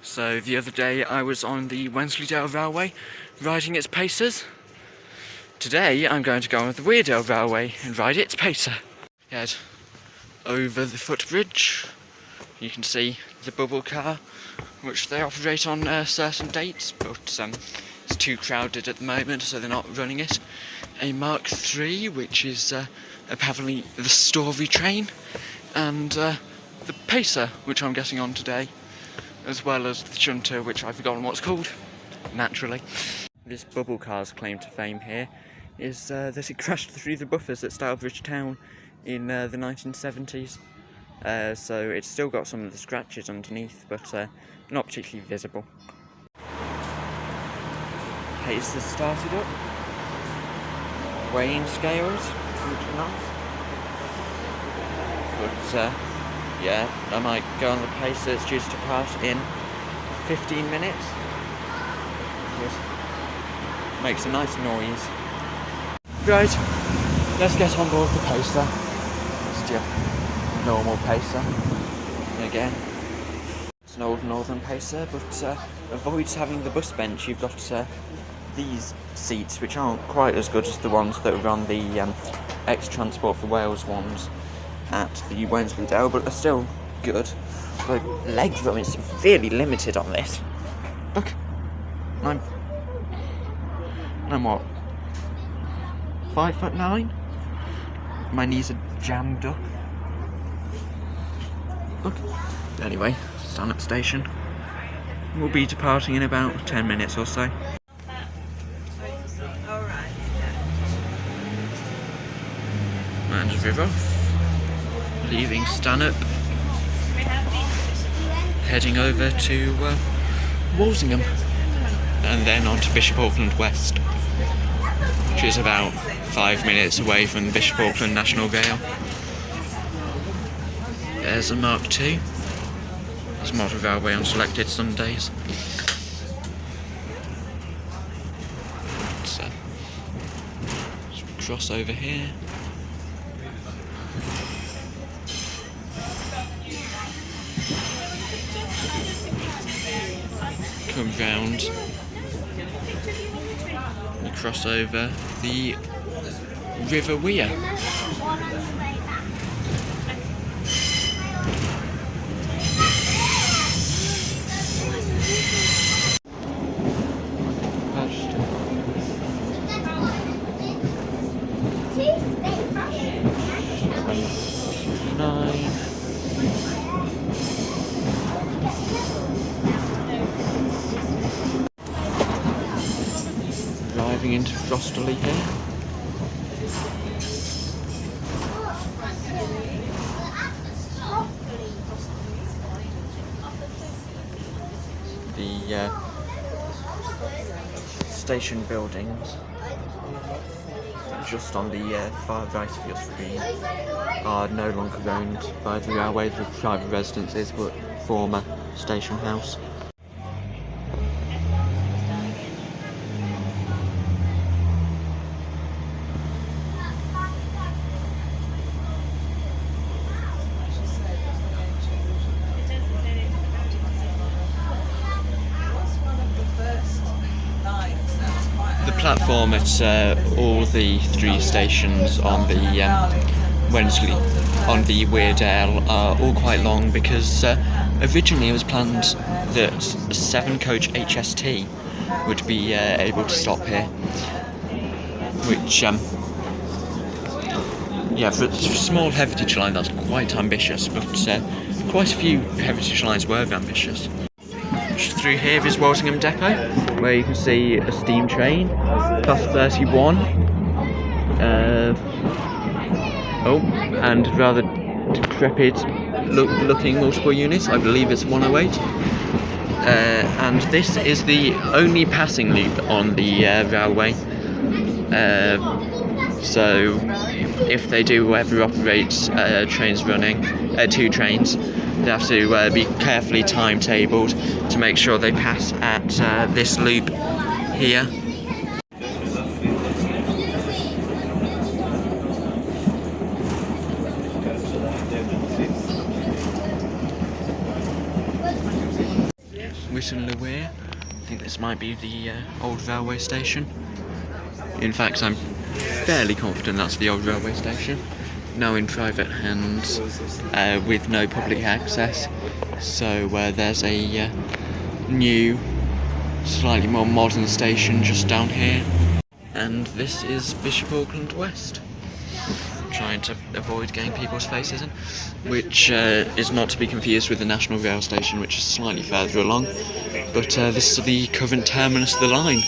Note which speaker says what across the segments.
Speaker 1: So the other day I was on the Wensleydale Railway riding its pacers. Today I'm going to go on the Weardale Railway and ride its pacer. Head over the footbridge. You can see the bubble car, which they operate on certain dates, but it's too crowded at the moment, so they're not running it. A Mark III, which is apparently the story train, and the pacer, which I'm getting on today, as well as the shunter, which I've forgotten what it's called, naturally. This bubble car's claim to fame here is that it crashed through the buffers at Stourbridge Town in the 1970s. So it's still got some of the scratches underneath, but not particularly visible. Pacer's started up. Weighing scales, which are nice. But yeah, I might go on the pacer. It's due to depart in 15 minutes. Just makes a nice noise. Right, let's get on board the pacer. Just your normal pacer. And again, it's an old northern pacer, but avoids having the bus bench. You've got these seats, which aren't quite as good as the ones that were on the ex-Transport for Wales ones at the Wensleydale, but they're still good. But leg room is severely limited on this. Look, I'm what, 5'9"? My knees are jammed up. Look. Anyway, Stanhope station. We'll be departing in about 10 minutes or so. And we're off. Leaving Stanhope, heading over to Walsingham, and then on to Bishop Auckland West, which is about 5 minutes away from the Bishop Auckland National Rail. There's a Mark II. There's Model Railway on selected Sundays. So, cross over here. Come round and cross over the River Weir. Driving into Frosterley here. The station buildings, just on the far right of your screen, are no longer owned by the railway. They're private residences, but former station house. The platform at all the three stations on the on the Weardale are all quite long, because originally it was planned that a 7-coach HST would be able to stop here, which yeah, for a small heritage line that's quite ambitious, but quite a few heritage lines were ambitious. Through here is Walsingham Depot, where you can see a steam train, plus 31, and rather decrepit looking multiple units. I believe it's 108. And this is the only passing loop on the railway. So if they do ever operate trains running, 2 trains, they have to be carefully timetabled to make sure they pass at this loop here. Weardale Railway. I think this might be the old railway station. In fact, I'm fairly confident that's the old railway station. Now in private hands, with no public access. So there's a new, slightly more modern station just down here. And this is Bishop Auckland West. Trying to avoid getting people's faces in, which is not to be confused with the National Rail Station, which is slightly further along. But this is the current terminus of the line.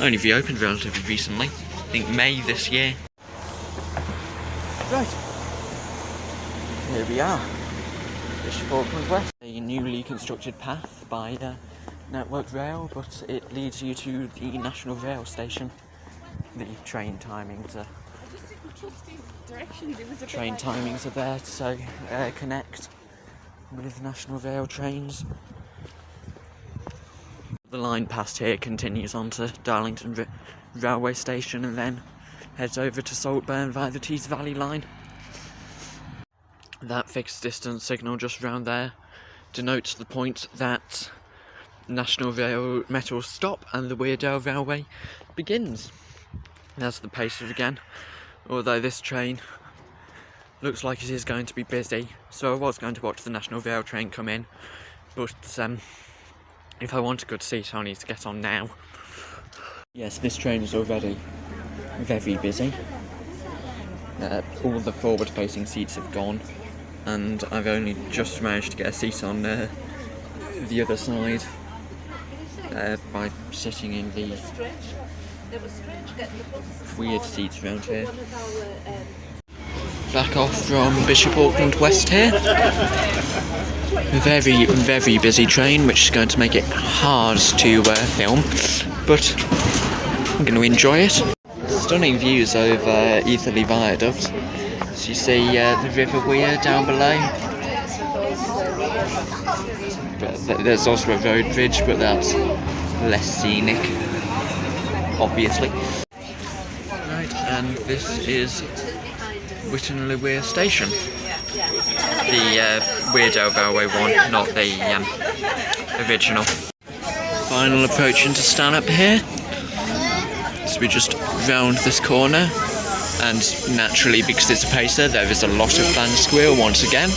Speaker 1: Only reopened relatively recently, I think May this year. Right, here we are, Bishop Auckland West. A newly constructed path by Network Rail, but it leads you to the National Rail Station. The train timings are there to connect with National Rail trains. The line past here continues on to Darlington Railway Station and then heads over to Saltburn via the Tees Valley line. That fixed distance signal just round there denotes the point that National Rail Metal stop and the Weardale Railway begins. There's the pacer again, although this train looks like it is going to be busy, so I was going to watch the National Rail train come in, but if I want a good seat I'll need to get on now. Yes, this train is already very busy. All the forward-facing seats have gone, and I've only just managed to get a seat on the other side by sitting in the weird seats around here. Back off from Bishop Auckland West here. Very, very busy train, which is going to make it hard to film, but I'm going to enjoy it. Stunning views over Etherley Viaduct. So you see the River Wear down below. But there's also a road bridge, but that's less scenic, obviously. Right, and this is Weardale Railway Station. The Weardale Railway one, not the original. Final approach into Stanhope here. So we just round this corner, and naturally, because it's a pacer, there is a lot of land squirrel once again.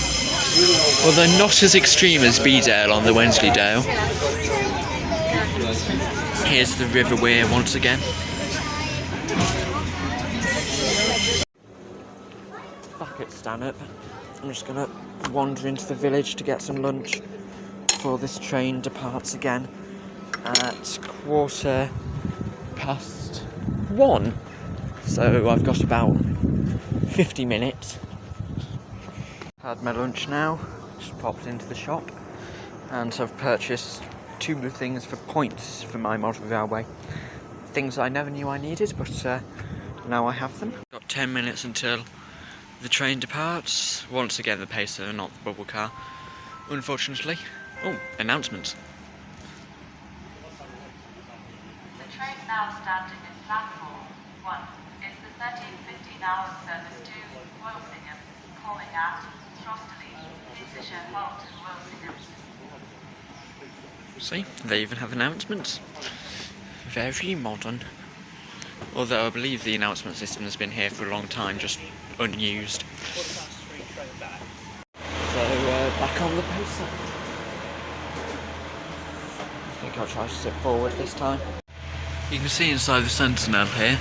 Speaker 1: Although not as extreme as Weardale on the Wensleydale. Here's the River Wear once again. Back at Stanhope, I'm just going to wander into the village to get some lunch before this train departs again at 1:15. So I've got about 50 minutes. Had my lunch now, just popped into the shop and have purchased 2 things for points for my model railway. Things I never knew I needed, but now I have them. Got 10 minutes until the train departs. Once again the pacer, not the bubble car, unfortunately. Oh, announcements.
Speaker 2: The train now standing in platform 1 is the 13:15 hour service to Wensleydale, calling at Trostally. Please halt in Wensleydale.
Speaker 1: See, they even have announcements. Very modern. Although I believe the announcement system has been here for a long time, just unused. So, back on the pacer. I think I'll try to sit forward this time. You can see inside the Sentinel here.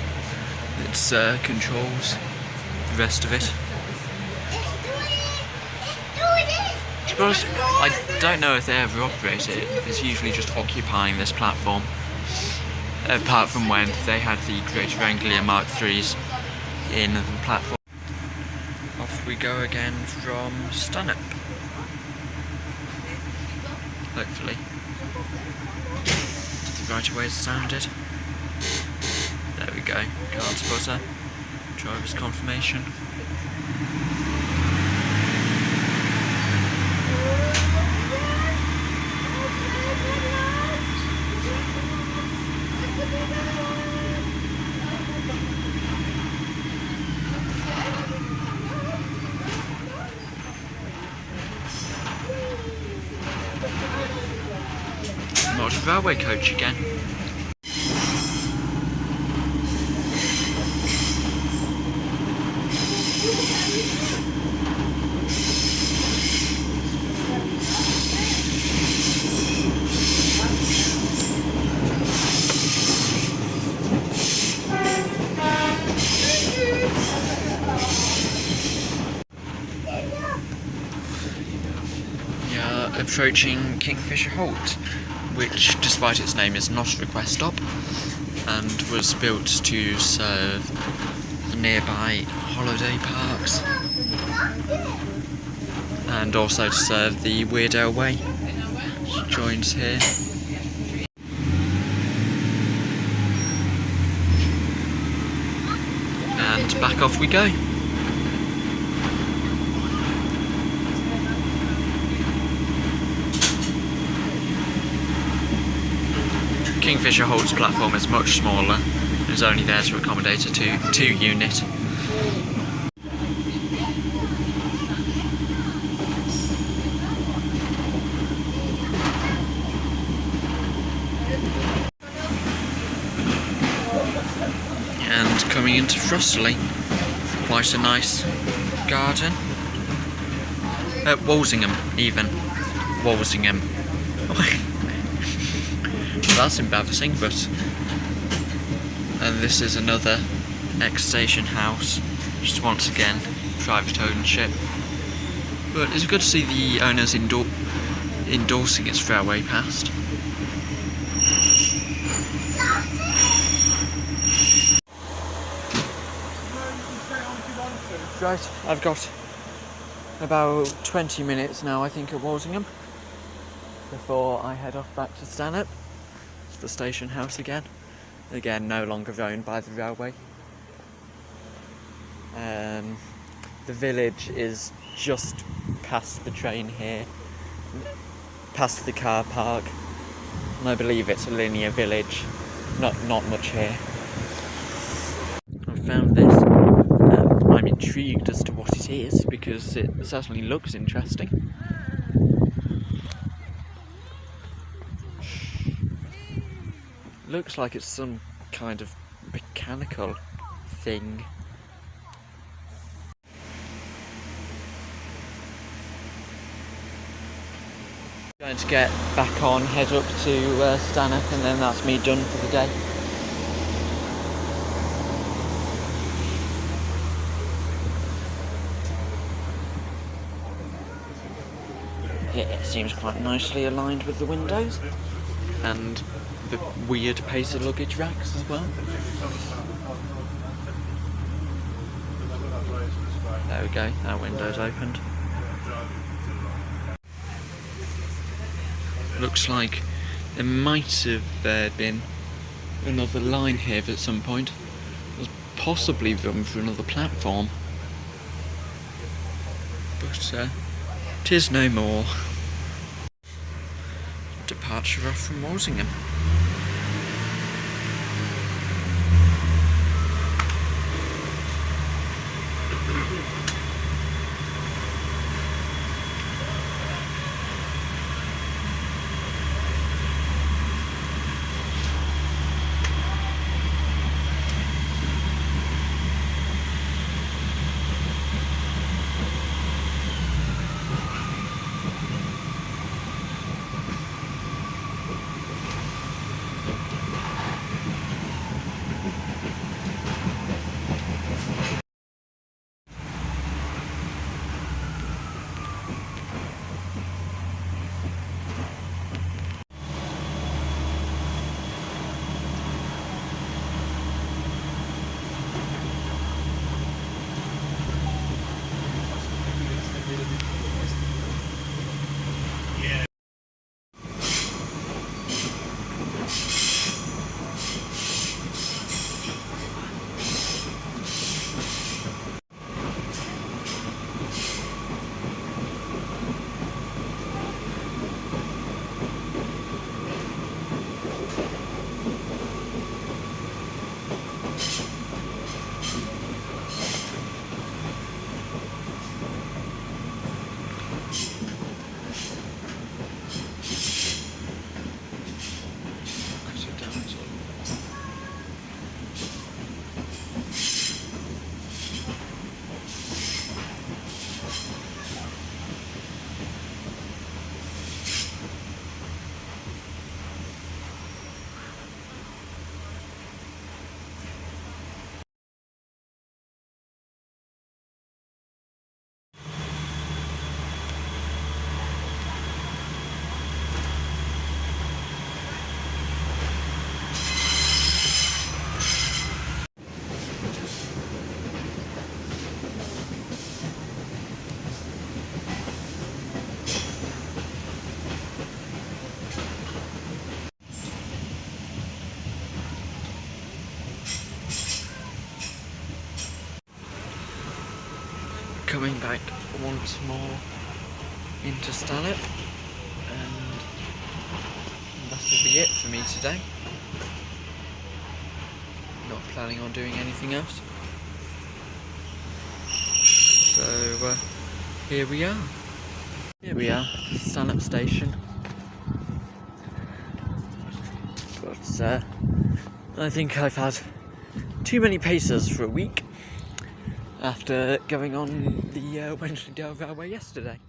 Speaker 1: It's controls the rest of it. To be honest, I don't know if they ever operate it. It's usually just occupying this platform. Apart from when they had the Greater Anglia Mark IIIs in the platform. Off we go again from Stanhope. Hopefully. The right away is sounded. There we go. Card spotter. Driver's confirmation. old railway coach again. Approaching Kingfisher Halt, which despite its name is not a request stop and was built to serve nearby holiday parks and also to serve the Weardale Railway, which joins here. And back off we go. Kingfisher Halt's platform is much smaller and is only there to accommodate a two unit. And coming into Frosterley, quite a nice garden. Walsingham, even. Walsingham. That's embarrassing, but... And this is another ex-station house, just once again, private ownership. But it's good to see the owners endorsing its railway past. Right, I've got about 20 minutes now, I think, at Walsingham, before I head off back to Stanhope. The station house again no longer owned by the railway. The village is just past the train here, past the car park, and I believe it's a linear village, not much here. I found this, I'm intrigued as to what it is because it certainly looks interesting. Looks like it's some kind of mechanical thing. Going to get back on, head up to Stanhope, and then that's me done for the day. It seems quite nicely aligned with the windows and the weird pacer luggage racks as well. There we go, that window's opened. Looks like there might have been another line here at some point. There's possibly room for another platform. But 'tis no more. Departure off from Walsingham. coming back once more into Stanhope, and that'll be it for me today. Not planning on doing anything else. So here we are. Here we are, Stanhope Station. But I think I've had too many pacers for a week after going on the Wensleydale Railway yesterday.